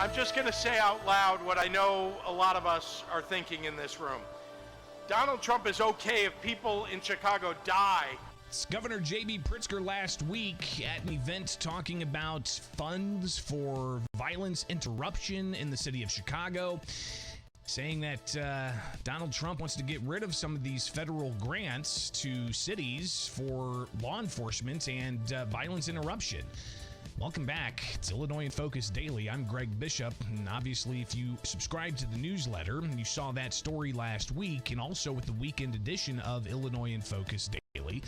I'm just going to say out loud what I know a lot of us are thinking in this room. Donald Trump is okay if people in Chicago die. It's Governor J.B. Pritzker last week at an event talking about funds for violence interruption in the city of Chicago, saying that Donald Trump wants to get rid of some of these federal grants to cities for law enforcement and violence interruption. Welcome back. It's Illinois in Focus Daily. I'm Greg Bishop, and obviously if you subscribe to the newsletter, you saw that story last week, and also with the weekend edition of Illinois in Focus Daily,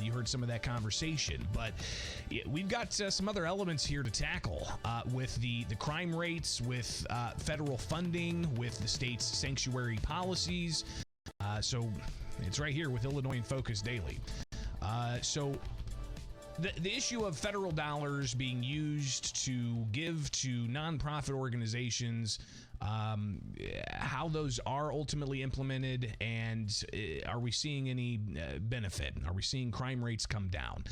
you heard some of that conversation. But we've got some other elements here to tackle with the crime rates, with federal funding, with the state's sanctuary policies. So it's right here with Illinois in Focus Daily. The issue of federal dollars being used to give to nonprofit organizations, how those are ultimately implemented, and are we seeing any benefit? Are we seeing crime rates come down?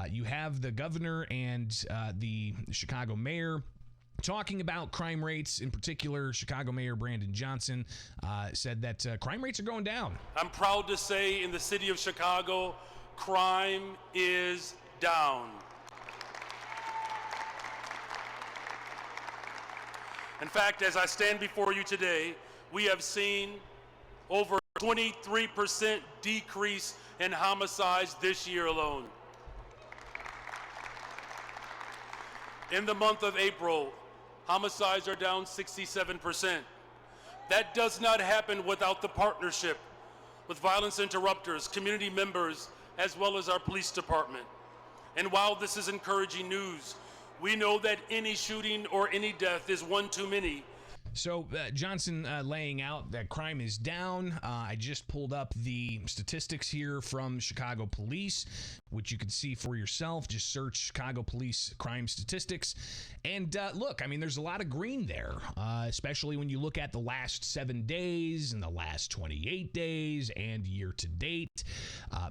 You have the governor and the Chicago mayor talking about crime rates. In particular, Chicago Mayor Brandon Johnson said that crime rates are going down. I'm proud to say in the city of Chicago, crime is down. In fact, as I stand before you today, we have seen over 23% decrease in homicides this year alone. In the month of April, homicides are down 67%. That does not happen without the partnership with violence interrupters, community members, as well as our police department. And while this is encouraging news, we know that any shooting or any death is one too many. So Johnson laying out that crime is down. I just pulled up the statistics here from Chicago Police, which you can see for yourself. Just search Chicago Police crime statistics. And look, I mean, there's a lot of green there, especially when you look at the last 7 days and the last 28 days and year to date.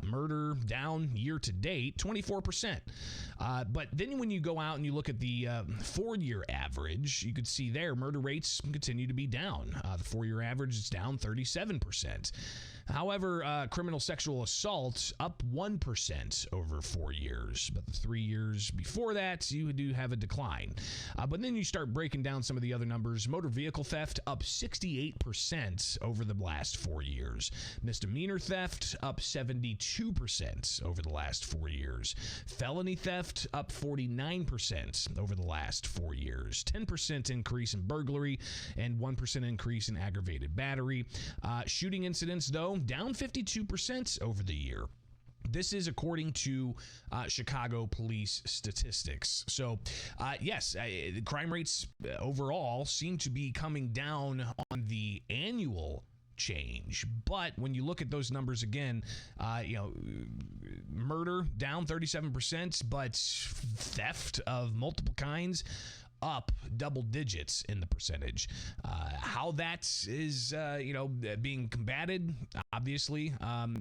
Murder down year to date, 24%. But then when you go out and you look at the 4-year average, you could see there murder rates continue to be down. The 4-year average is down 37%. However, criminal sexual assault up 1% over 4 years. But the 3 years before that, you do have a decline. But then you start breaking down some of the other numbers. Motor vehicle theft up 68% over the last 4 years. Misdemeanor theft up 72% over the last 4 years. Felony theft up 49% over the last 4 years. 10% increase in burglary and 1% increase in aggravated battery. Shooting incidents, though, down 52% over the year. This is according to Chicago police statistics. So, yes, the crime rates overall seem to be coming down on the annual change. But when you look at those numbers again, murder down 37%, but theft of multiple kinds up double digits in the percentage. How that is, being combated, obviously,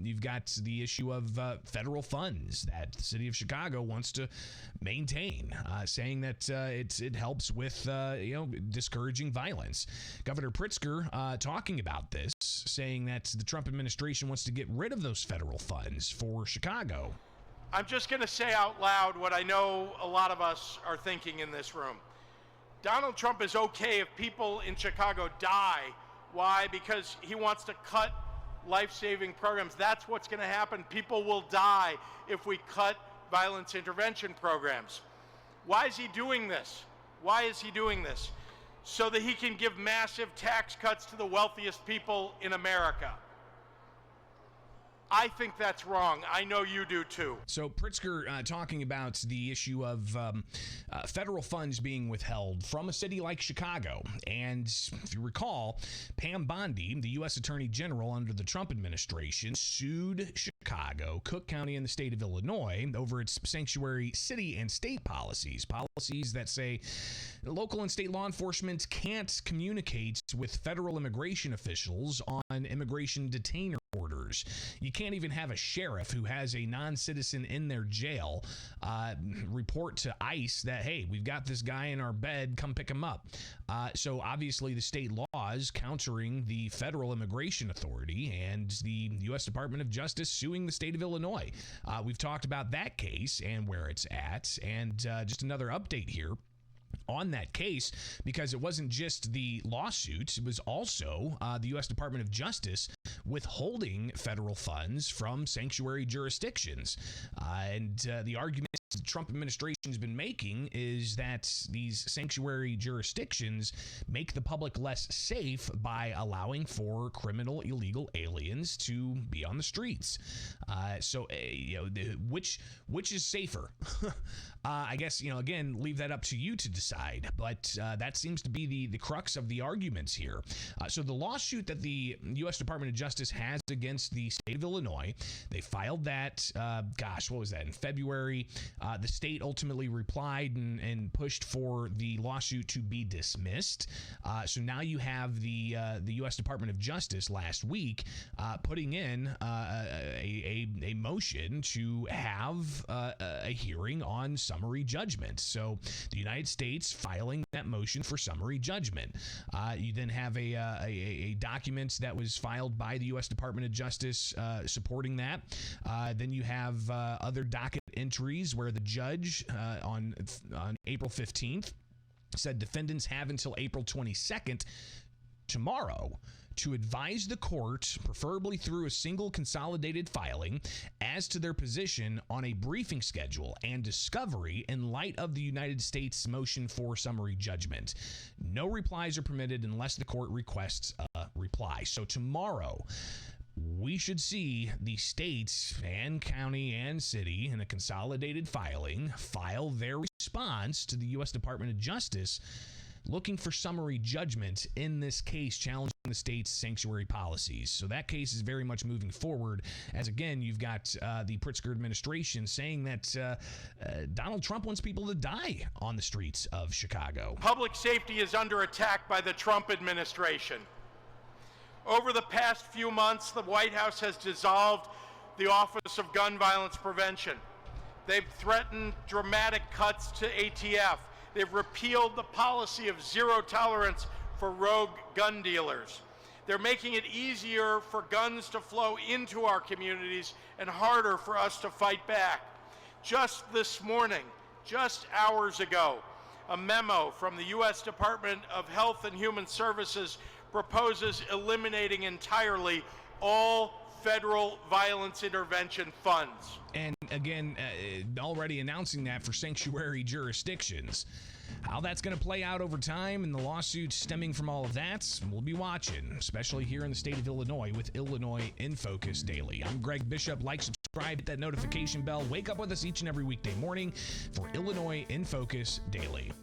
you've got the issue of federal funds that the city of Chicago wants to maintain, saying that it helps with, discouraging violence. Governor Pritzker talking about this, saying that the Trump administration wants to get rid of those federal funds for Chicago. I'm just going to say out loud what I know a lot of us are thinking in this room. Donald Trump is okay if people in Chicago die. Why? Because he wants to cut life-saving programs. That's what's going to happen. People will die if we cut violence intervention programs. Why is he doing this? Why is he doing this? So that he can give massive tax cuts to the wealthiest people in America. I think that's wrong. I know you do too. So Pritzker talking about the issue of federal funds being withheld from a city like Chicago. And if you recall, Pam Bondi, the U.S. Attorney General under the Trump administration, sued Chicago, Cook County, and the state of Illinois over its sanctuary city and state policies. Policies that say local and state law enforcement can't communicate with federal immigration officials on immigration detainer orders. You can't even have a sheriff who has a non-citizen in their jail report to ICE that, hey, we've got this guy in our bed, come pick him up. So obviously the state laws countering the federal immigration authority and the U.S. Department of Justice suing the state of Illinois. We've talked about that case and where it's at, and just another update here on that case, because it wasn't just the lawsuit, it was also the U.S. Department of Justice withholding federal funds from sanctuary jurisdictions. And the argument the Trump administration has been making is that these sanctuary jurisdictions make the public less safe by allowing for criminal illegal aliens to be on the streets. Which is safer? I guess, again, leave that up to you to decide. But that seems to be the crux of the arguments here. So the lawsuit that the U.S. Department of Justice has against the state of Illinois, they filed that, what was that, in February. The state ultimately replied and pushed for the lawsuit to be dismissed. So now you have the U.S. Department of Justice last week putting in a motion to have a hearing on summary judgment. So the United States filing that motion for summary judgment. You then have a document that was filed by the U.S. Department of Justice supporting that. Then you have other docket entries where the judge on April 15th said defendants have until April 22nd, tomorrow, to advise the court, preferably through a single consolidated filing, as to their position on a briefing schedule and discovery in light of the United States motion for summary judgment. No replies are permitted unless the court requests a reply. So tomorrow, we should see the states and county and city in a consolidated filing file their response to the U.S. Department of Justice looking for summary judgment in this case challenging the state's sanctuary policies. So that case is very much moving forward, as again, you've got the Pritzker administration saying that Donald Trump wants people to die on the streets of Chicago. Public safety is under attack by the Trump administration. Over the past few months, the White House has dissolved the Office of Gun Violence Prevention. They've threatened dramatic cuts to ATF. They've repealed the policy of zero tolerance for rogue gun dealers. They're making it easier for guns to flow into our communities and harder for us to fight back. Just this morning, just hours ago, a memo from the U.S. Department of Health and Human Services proposes eliminating entirely all federal violence intervention funds. And again, already announcing that for sanctuary jurisdictions. How that's going to play out over time and the lawsuits stemming from all of that, we'll be watching, especially here in the state of Illinois with Illinois in Focus Daily. I'm Greg Bishop. Like, subscribe, hit that notification bell. Wake up with us each and every weekday morning for Illinois in Focus Daily.